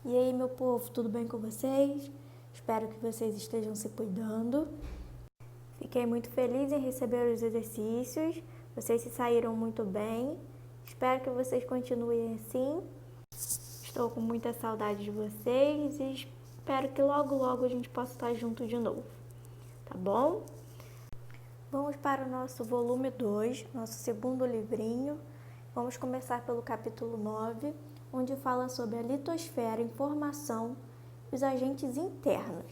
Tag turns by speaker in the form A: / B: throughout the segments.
A: E aí, meu povo, tudo bem com vocês? Espero que vocês estejam se cuidando. Fiquei muito feliz em receber os exercícios. Vocês se saíram muito bem. Espero que vocês continuem assim. Estou com muita saudade de vocês e espero que logo a gente possa estar junto de novo. Tá bom? Vamos para o nosso volume 2, nosso segundo livrinho. Vamos começar pelo capítulo 9, onde fala sobre a litosfera em formação e os agentes internos.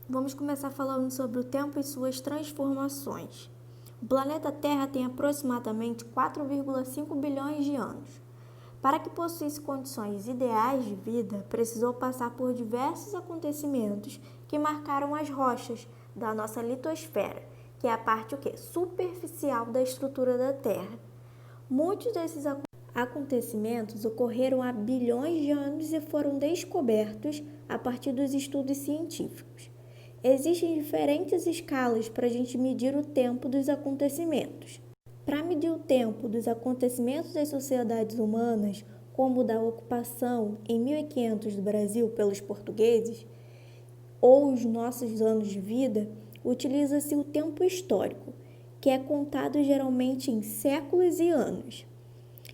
A: Vamos começar falando sobre o tempo e suas transformações. O planeta Terra tem aproximadamente 4,5 bilhões de anos. Para que possuísse condições ideais de vida, precisou passar por diversos acontecimentos que marcaram as rochas da nossa litosfera, que é a parte superficial da estrutura da Terra. Muitos desses acontecimentos ocorreram há bilhões de anos e foram descobertos a partir dos estudos científicos. Existem diferentes escalas para a gente medir o tempo dos acontecimentos. Para medir o tempo dos acontecimentos das sociedades humanas, como o da ocupação em 1500 do Brasil pelos portugueses, ou os nossos anos de vida, utiliza-se o tempo histórico, que é contado geralmente em séculos e anos.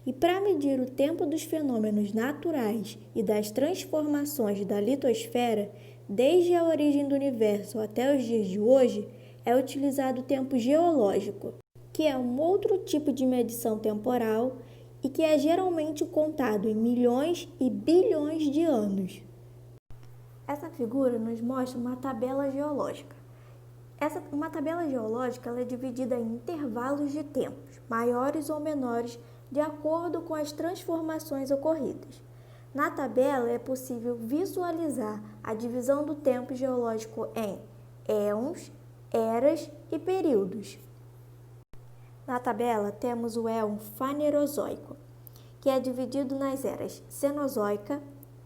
A: E para medir o tempo dos fenômenos naturais e das transformações da litosfera, desde a origem do universo até os dias de hoje, é utilizado o tempo geológico, que é um outro tipo de medição temporal e que é geralmente contado em milhões e bilhões de anos. Essa figura nos mostra uma tabela geológica. Uma tabela geológica ela é dividida em intervalos de tempos, maiores ou menores, de acordo com as transformações ocorridas. Na tabela é possível visualizar a divisão do tempo geológico em éons, eras e períodos. Na tabela temos o éon fanerozoico, que é dividido nas eras Cenozoica,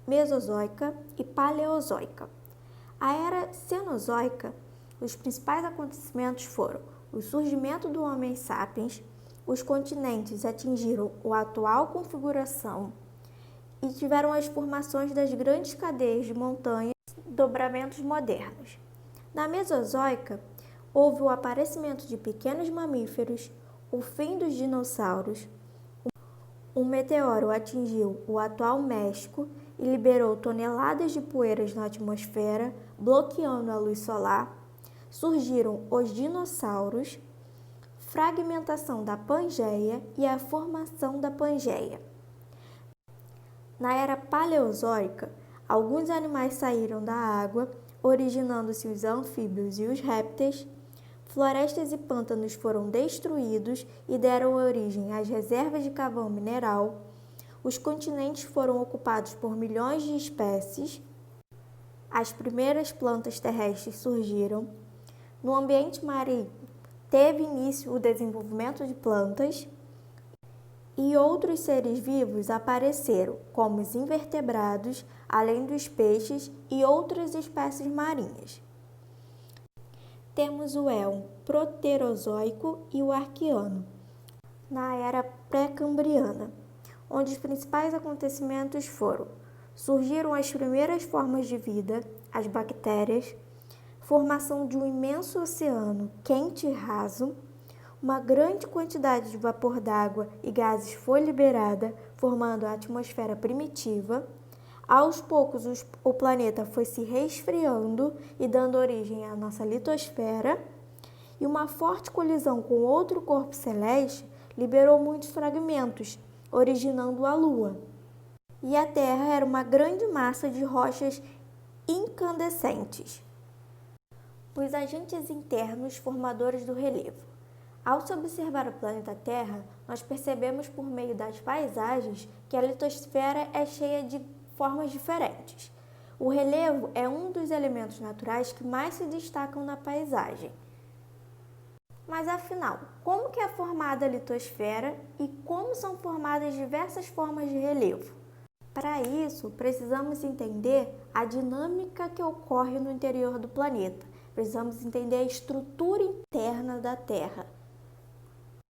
A: Mesozoica e Paleozoica. A era Cenozoica, os principais acontecimentos foram o surgimento do Homo sapiens, os continentes atingiram a atual configuração e tiveram as formações das grandes cadeias de montanhas e dobramentos modernos. Na Mesozoica, houve o aparecimento de pequenos mamíferos, o fim dos dinossauros, um meteoro atingiu o atual México e liberou toneladas de poeiras na atmosfera, bloqueando a luz solar. Surgiram os dinossauros, fragmentação da Pangeia e a formação da Pangeia. Na era Paleozoica, alguns animais saíram da água, originando-se os anfíbios e os répteis. Florestas e pântanos foram destruídos e deram origem às reservas de carvão mineral. Os continentes foram ocupados por milhões de espécies. As primeiras plantas terrestres surgiram. No ambiente marinho, teve início o desenvolvimento de plantas e outros seres vivos apareceram, como os invertebrados, além dos peixes e outras espécies marinhas. Temos o éon proterozoico e o arqueano, na era pré-cambriana, onde os principais acontecimentos foram: surgiram as primeiras formas de vida, as bactérias, formação de um imenso oceano quente e raso, uma grande quantidade de vapor d'água e gases foi liberada, formando a atmosfera primitiva. Aos poucos, o planeta foi se resfriando e dando origem à nossa litosfera, e uma forte colisão com outro corpo celeste liberou muitos fragmentos, originando a Lua. E a Terra era uma grande massa de rochas incandescentes. Os agentes internos formadores do relevo. Ao se observar o planeta Terra, nós percebemos por meio das paisagens que a litosfera é cheia de formas diferentes. O relevo é um dos elementos naturais que mais se destacam na paisagem. Mas afinal, como que é formada a litosfera e como são formadas diversas formas de relevo? Para isso, precisamos entender a dinâmica que ocorre no interior do planeta. Precisamos entender a estrutura interna da Terra.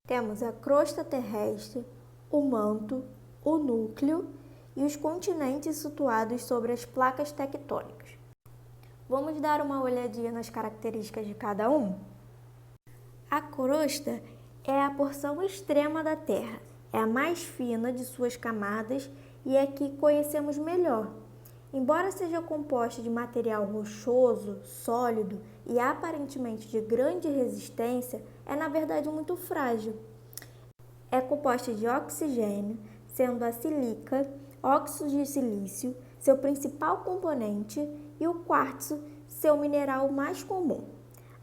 A: Temos a crosta terrestre, o manto, o núcleo e os continentes situados sobre as placas tectônicas. Vamos dar uma olhadinha nas características de cada um? A crosta é a porção extrema da Terra, é a mais fina de suas camadas e é a que conhecemos melhor. Embora seja composta de material rochoso, sólido e aparentemente de grande resistência, é na verdade muito frágil. É composta de oxigênio, sendo a sílica, óxido de silício, seu principal componente, e o quartzo, seu mineral mais comum.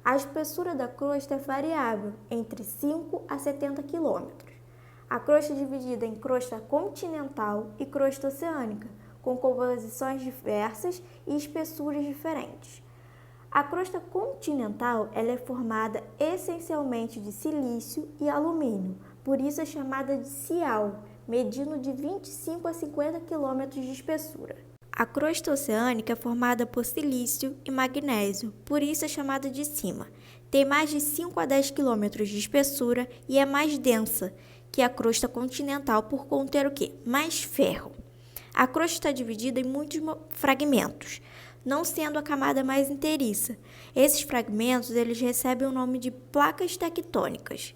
A: A espessura da crosta é variável, entre 5 a 70 km. A crosta é dividida em crosta continental e crosta oceânica, com composições diversas e espessuras diferentes. A crosta continental ela é formada essencialmente de silício e alumínio, por isso é chamada de cial, medindo de 25 a 50 km de espessura. A crosta oceânica é formada por silício e magnésio, por isso é chamada de cima. Tem mais de 5 a 10 km de espessura e é mais densa que a crosta continental por conter o quê? Mais ferro. A crosta está dividida em muitos fragmentos, não sendo a camada mais inteiriça. Esses fragmentos eles recebem o nome de placas tectônicas.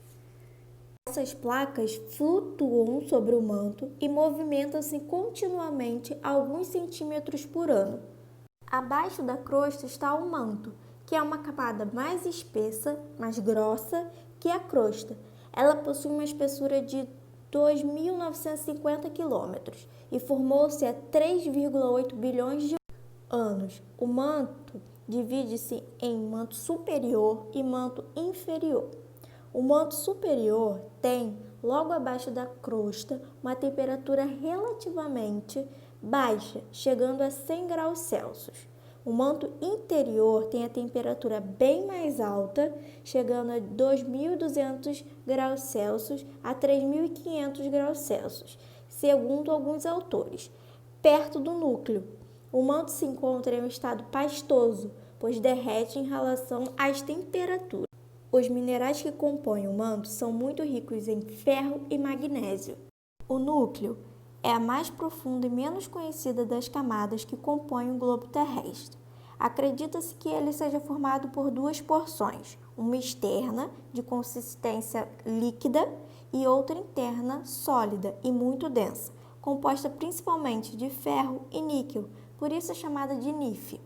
A: Essas placas flutuam sobre o manto e movimentam-se continuamente alguns centímetros por ano. Abaixo da crosta está o manto, que é uma camada mais espessa, mais grossa que a crosta. Ela possui uma espessura de 2.950 km e formou-se há 3,8 bilhões de anos. O manto divide-se em manto superior e manto inferior. O manto superior tem, logo abaixo da crosta, uma temperatura relativamente baixa, chegando a 100 graus Celsius. O manto interior tem a temperatura bem mais alta, chegando a 2.200 graus Celsius a 3.500 graus Celsius, segundo alguns autores. Perto do núcleo, o manto se encontra em um estado pastoso, pois derrete em relação às temperaturas. Os minerais que compõem o manto são muito ricos em ferro e magnésio. O núcleo é a mais profunda e menos conhecida das camadas que compõem o globo terrestre. Acredita-se que ele seja formado por duas porções, uma externa, de consistência líquida, e outra interna, sólida e muito densa, composta principalmente de ferro e níquel, por isso é chamada de NIF.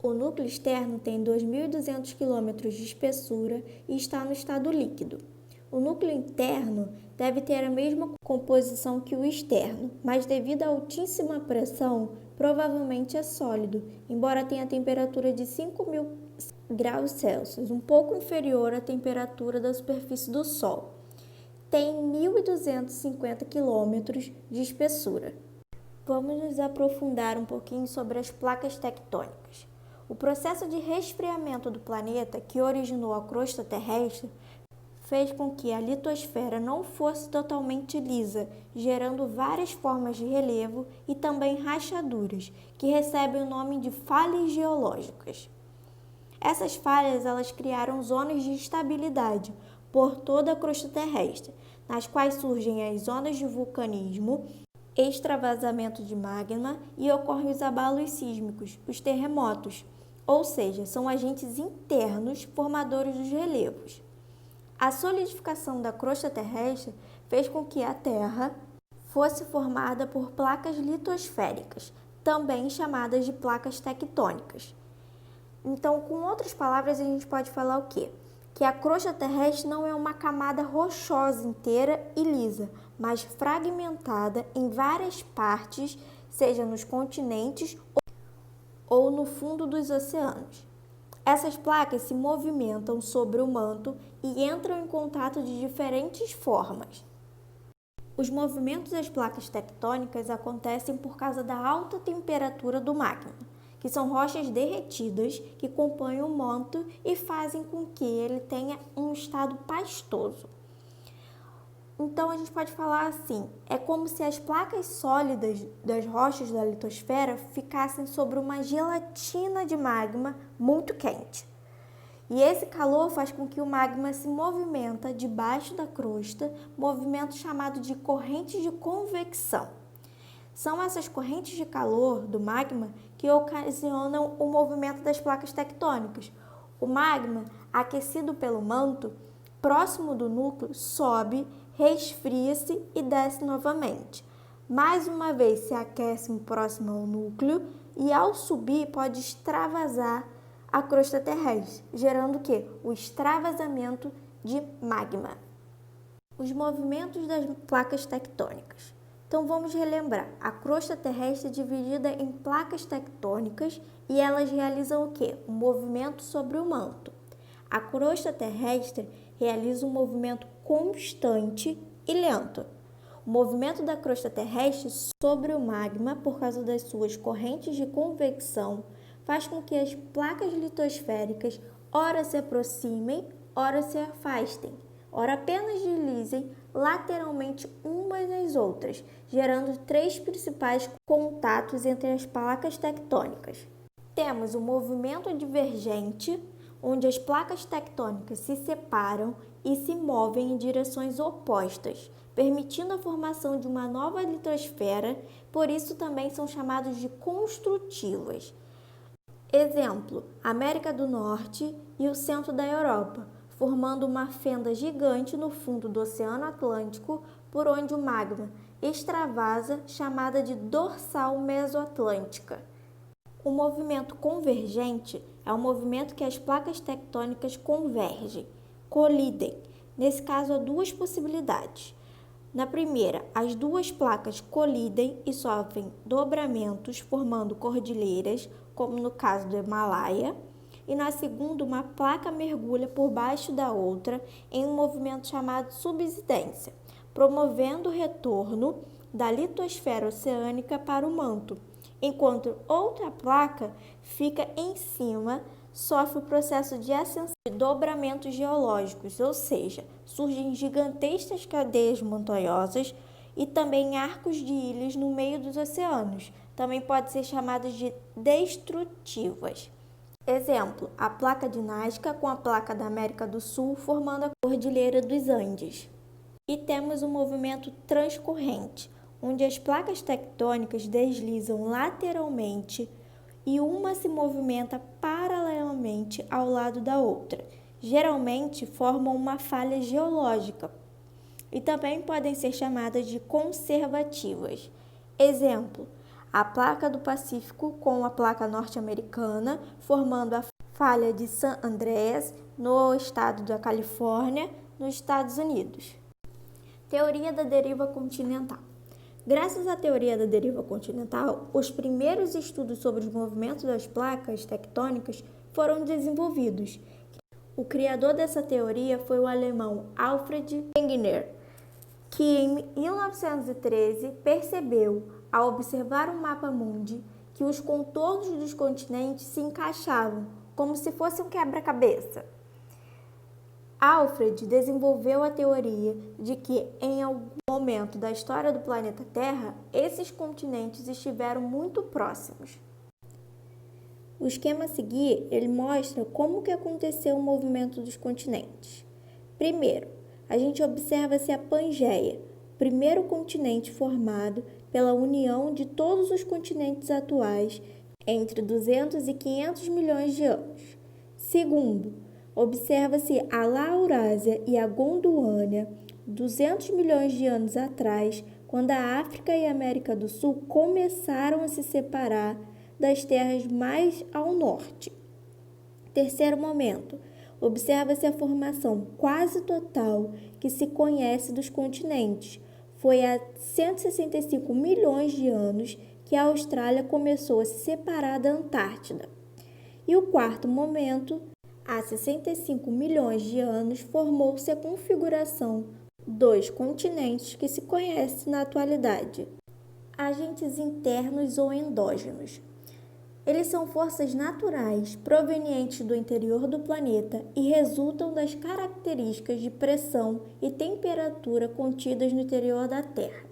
A: O núcleo externo tem 2.200 km de espessura e está no estado líquido. O núcleo interno deve ter a mesma composição que o externo, mas devido à altíssima pressão, provavelmente é sólido, embora tenha a temperatura de 5.000 graus Celsius, um pouco inferior à temperatura da superfície do Sol. Tem 1.250 km de espessura. Vamos nos aprofundar um pouquinho sobre as placas tectônicas. O processo de resfriamento do planeta que originou a crosta terrestre fez com que a litosfera não fosse totalmente lisa, gerando várias formas de relevo e também rachaduras, que recebem o nome de falhas geológicas. Essas falhas elas criaram zonas de instabilidade por toda a crosta terrestre, nas quais surgem as zonas de vulcanismo, extravasamento de magma e ocorrem os abalos sísmicos, os terremotos, ou seja, são agentes internos formadores dos relevos. A solidificação da crosta terrestre fez com que a Terra fosse formada por placas litosféricas, também chamadas de placas tectônicas. Então, com outras palavras, a gente pode falar o quê? Que a crosta terrestre não é uma camada rochosa inteira e lisa, mas fragmentada em várias partes, seja nos continentes ou no fundo dos oceanos. Essas placas se movimentam sobre o manto e entram em contato de diferentes formas. Os movimentos das placas tectônicas acontecem por causa da alta temperatura do magma, que são rochas derretidas que compõem o manto e fazem com que ele tenha um estado pastoso. Então, a gente pode falar assim, é como se as placas sólidas das rochas da litosfera ficassem sobre uma gelatina de magma muito quente. E esse calor faz com que o magma se movimenta debaixo da crosta, movimento chamado de corrente de convecção. São essas correntes de calor do magma que ocasionam o movimento das placas tectônicas. O magma, aquecido pelo manto, próximo do núcleo, sobe, resfria-se e desce novamente. Mais uma vez se aquece próximo ao núcleo e ao subir pode extravasar a crosta terrestre, gerando o quê? O extravasamento de magma. Os movimentos das placas tectônicas. Então vamos relembrar, a crosta terrestre é dividida em placas tectônicas e elas realizam o quê? Um movimento sobre o manto. A crosta terrestre realiza um movimento constante e lento. O movimento da crosta terrestre sobre o magma, por causa das suas correntes de convecção, faz com que as placas litosféricas ora se aproximem, ora se afastem, ora apenas deslizem lateralmente umas nas outras, gerando 3 principais contatos entre as placas tectônicas. Temos o movimento divergente, onde as placas tectônicas se separam e se movem em direções opostas, permitindo a formação de uma nova litosfera, por isso também são chamadas de construtivas. Exemplo, América do Norte e o centro da Europa, formando uma fenda gigante no fundo do Oceano Atlântico, por onde o magma extravasa, chamada de dorsal mesoatlântica. O movimento convergente é o movimento que as placas tectônicas convergem, colidem. Nesse caso, há 2 possibilidades. Na primeira, as 2 placas colidem e sofrem dobramentos, formando cordilheiras, como no caso do Himalaia. E na segunda, uma placa mergulha por baixo da outra em um movimento chamado subsidência, promovendo o retorno da litosfera oceânica para o manto, enquanto outra placa fica em cima, sofre o processo de ascensão de dobramentos geológicos, ou seja, surgem gigantescas cadeias montanhosas e também arcos de ilhas no meio dos oceanos, também podem ser chamadas de destrutivas. Exemplo, a placa de Nazca com a placa da América do Sul formando a Cordilheira dos Andes. E temos o movimento transcorrente, onde as placas tectônicas deslizam lateralmente e uma se movimenta paralelamente ao lado da outra. Geralmente formam uma falha geológica e também podem ser chamadas de conservativas. Exemplo, a placa do Pacífico com a placa norte-americana, formando a falha de San Andreas, no estado da Califórnia, nos Estados Unidos. Teoria da deriva continental. Graças à teoria da deriva continental, os primeiros estudos sobre os movimentos das placas tectônicas foram desenvolvidos. O criador dessa teoria foi o alemão Alfred Wegener, que em 1913 percebeu, ao observar um mapa mundi, que os contornos dos continentes se encaixavam, como se fosse um quebra-cabeça. Alfred desenvolveu a teoria de que, em algum momento da história do planeta Terra, esses continentes estiveram muito próximos. O esquema a seguir, ele mostra como que aconteceu o movimento dos continentes. Primeiro, a gente observa-se a Pangeia, primeiro continente formado pela união de todos os continentes atuais entre 200 e 500 milhões de anos. Segundo, observa-se a Laurásia e a Gondwana 200 milhões de anos atrás, quando a África e a América do Sul começaram a se separar das terras mais ao norte. Terceiro momento, observa-se a formação quase total que se conhece dos continentes. Foi há 165 milhões de anos que a Austrália começou a se separar da Antártida. E o quarto momento, há 65 milhões de anos, formou-se a configuração dos continentes que se conhece na atualidade. Agentes internos ou endógenos. Eles são forças naturais provenientes do interior do planeta e resultam das características de pressão e temperatura contidas no interior da Terra.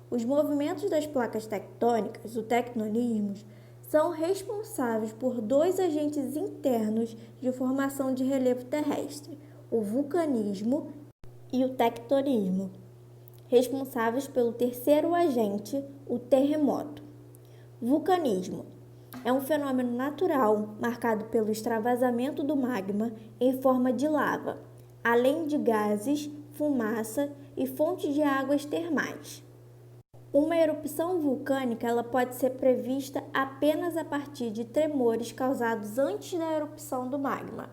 A: Os movimentos das placas tectônicas, os tectonismos, são responsáveis por 2 agentes internos de formação de relevo terrestre, o vulcanismo e o tectonismo. responsáveis pelo terceiro agente, o terremoto. Vulcanismo é um fenômeno natural marcado pelo extravasamento do magma em forma de lava, além de gases, fumaça e fontes de águas termais. Uma erupção vulcânica ela pode ser prevista apenas a partir de tremores causados antes da erupção do magma.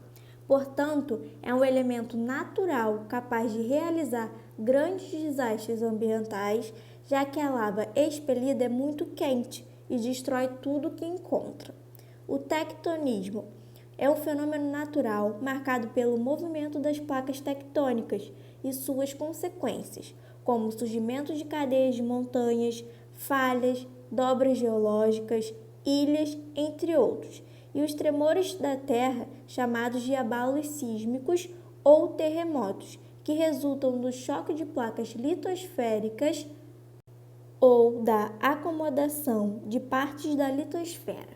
A: Portanto, é um elemento natural capaz de realizar grandes desastres ambientais, já que a lava expelida é muito quente e destrói tudo que encontra. O tectonismo é um fenômeno natural marcado pelo movimento das placas tectônicas e suas consequências, como o surgimento de cadeias de montanhas, falhas, dobras geológicas, ilhas, entre outros, e os tremores da Terra, chamados de abalos sísmicos ou terremotos, que resultam do choque de placas litosféricas ou da acomodação de partes da litosfera.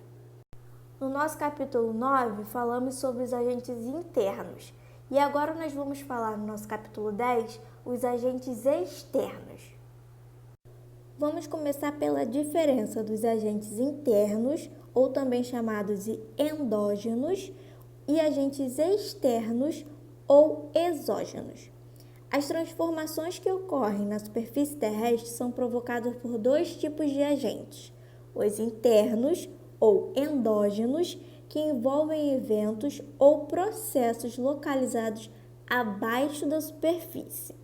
A: No nosso capítulo 9, falamos sobre os agentes internos. E agora nós vamos falar no nosso capítulo 10, os agentes externos. Vamos começar pela diferença dos agentes internos, ou também chamados de endógenos, e agentes externos ou exógenos. As transformações que ocorrem na superfície terrestre são provocadas por dois tipos de agentes: os internos ou endógenos, que envolvem eventos ou processos localizados abaixo da superfície.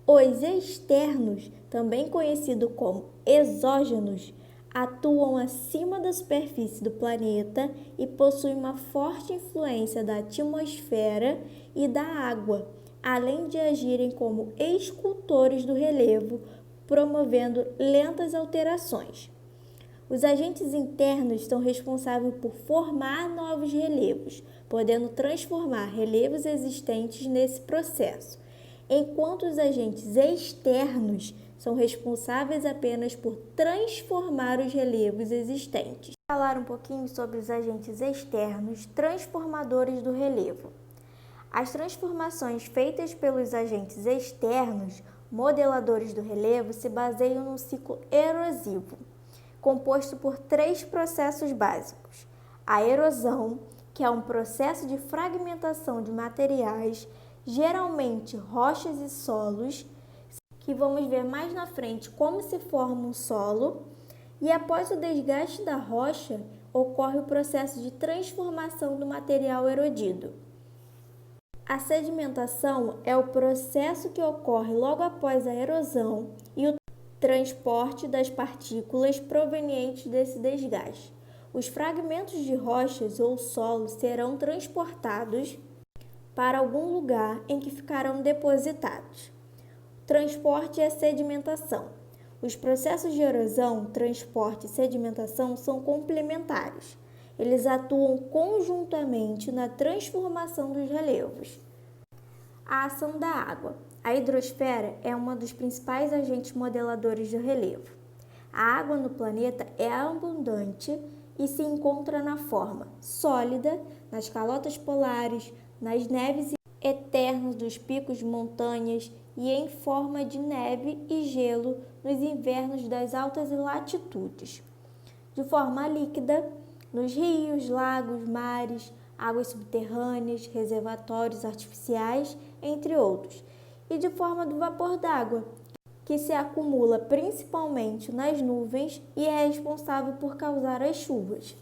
A: Os externos, também conhecidos como exógenos, atuam acima da superfície do planeta e possuem uma forte influência da atmosfera e da água, além de agirem como escultores do relevo, promovendo lentas alterações. Os agentes internos são responsáveis por formar novos relevos, podendo transformar relevos existentes nesse processo, enquanto os agentes externos são responsáveis apenas por transformar os relevos existentes. Vou falar um pouquinho sobre os agentes externos transformadores do relevo. As transformações feitas pelos agentes externos, modeladores do relevo, se baseiam num ciclo erosivo, composto por três processos básicos: a erosão, que é um processo de fragmentação de materiais, geralmente rochas e solos, que vamos ver mais na frente como se forma um solo, e após o desgaste da rocha, ocorre o processo de transformação do material erodido. A sedimentação é o processo que ocorre logo após a erosão e o transporte das partículas provenientes desse desgaste. Os fragmentos de rochas ou solo serão transportados para algum lugar em que ficarão depositados. Transporte e sedimentação. Os processos de erosão, transporte e sedimentação são complementares. Eles atuam conjuntamente na transformação dos relevos. A ação da água. A hidrosfera é um dos principais agentes modeladores do relevo. A água no planeta é abundante e se encontra na forma sólida, nas calotas polares, nas neves eternas dos picos de montanhas e em forma de neve e gelo nos invernos das altas latitudes. De forma líquida, nos rios, lagos, mares, águas subterrâneas, reservatórios artificiais, entre outros, e de forma do vapor d'água, que se acumula principalmente nas nuvens e é responsável por causar as chuvas.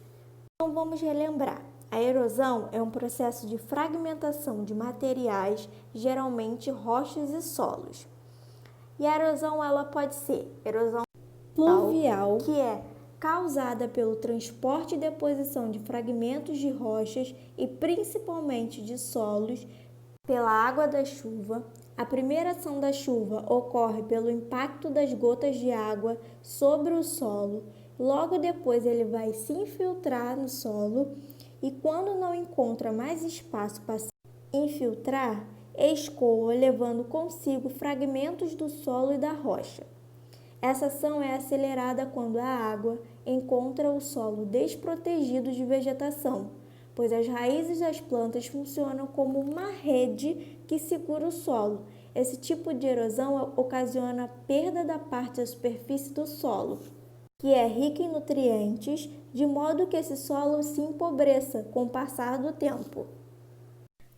A: Então vamos relembrar. A erosão é um processo de fragmentação de materiais, geralmente rochas e solos. E a erosão ela pode ser erosão pluvial, que é causada pelo transporte e deposição de fragmentos de rochas e principalmente de solos pela água da chuva. A primeira ação da chuva ocorre pelo impacto das gotas de água sobre o solo. Logo depois ele vai se infiltrar no solo e quando não encontra mais espaço para se infiltrar, escoa, levando consigo fragmentos do solo e da rocha. Essa ação é acelerada quando a água encontra o solo desprotegido de vegetação, pois as raízes das plantas funcionam como uma rede que segura o solo. Esse tipo de erosão ocasiona a perda da parte da superfície do solo, que é rica em nutrientes, de modo que esse solo se empobreça com o passar do tempo.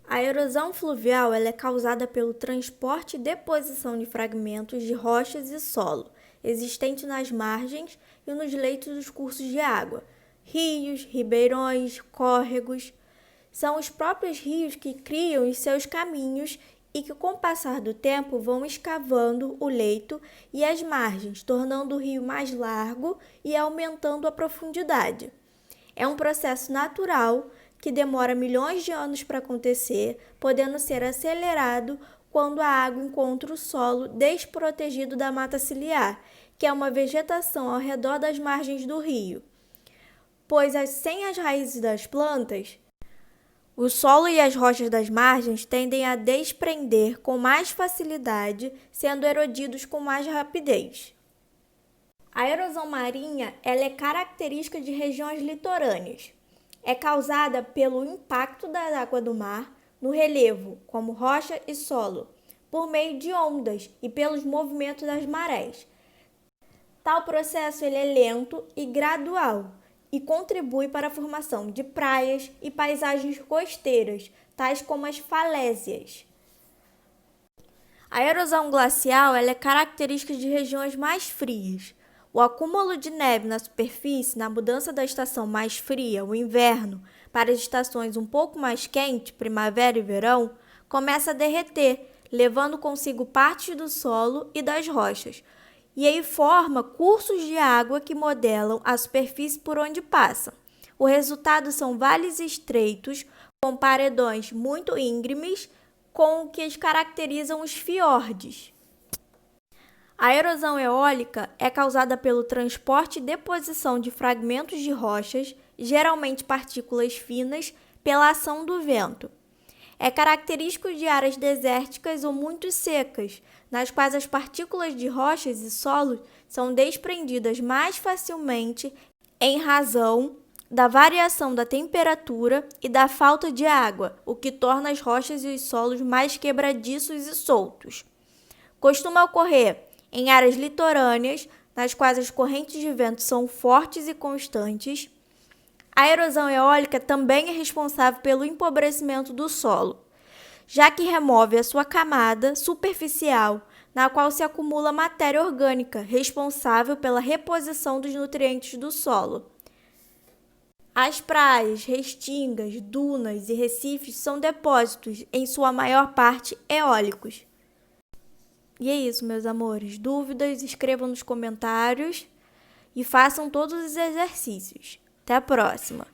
A: A erosão fluvial ela é causada pelo transporte e deposição de fragmentos de rochas e solo, existente nas margens e nos leitos dos cursos de água. Rios, ribeirões, córregos. São os próprios rios que criam os seus caminhos e que, com o passar do tempo, vão escavando o leito e as margens, tornando o rio mais largo e aumentando a profundidade. É um processo natural que demora milhões de anos para acontecer, podendo ser acelerado quando a água encontra o solo desprotegido da mata ciliar, que é uma vegetação ao redor das margens do rio. Pois sem as raízes das plantas, o solo e as rochas das margens tendem a desprender com mais facilidade, sendo erodidos com mais rapidez. A erosão marinha ela é característica de regiões litorâneas. É causada pelo impacto da água do mar no relevo, como rocha e solo, por meio de ondas e pelos movimentos das marés. Tal processo ele é lento e gradual e contribui para a formação de praias e paisagens costeiras, tais como as falésias. A erosão glacial ela é característica de regiões mais frias. O acúmulo de neve na superfície, na mudança da estação mais fria, o inverno, para as estações um pouco mais quentes, primavera e verão, começa a derreter, levando consigo partes do solo e das rochas. E aí forma cursos de água que modelam a superfície por onde passam. O resultado são vales estreitos, com paredões muito íngremes, com o que caracterizam os fiordes. A erosão eólica é causada pelo transporte e deposição de fragmentos de rochas, geralmente partículas finas, pela ação do vento. É característico de áreas desérticas ou muito secas, nas quais as partículas de rochas e solos são desprendidas mais facilmente em razão da variação da temperatura e da falta de água, o que torna as rochas e os solos mais quebradiços e soltos. Costuma ocorrer em áreas litorâneas, nas quais as correntes de vento são fortes e constantes. A erosão eólica também é responsável pelo empobrecimento do solo, já que remove a sua camada superficial, na qual se acumula matéria orgânica, responsável pela reposição dos nutrientes do solo. As praias, restingas, dunas e recifes são depósitos, em sua maior parte, eólicos. E é isso, meus amores. Dúvidas, escrevam nos comentários e façam todos os exercícios. Até a próxima!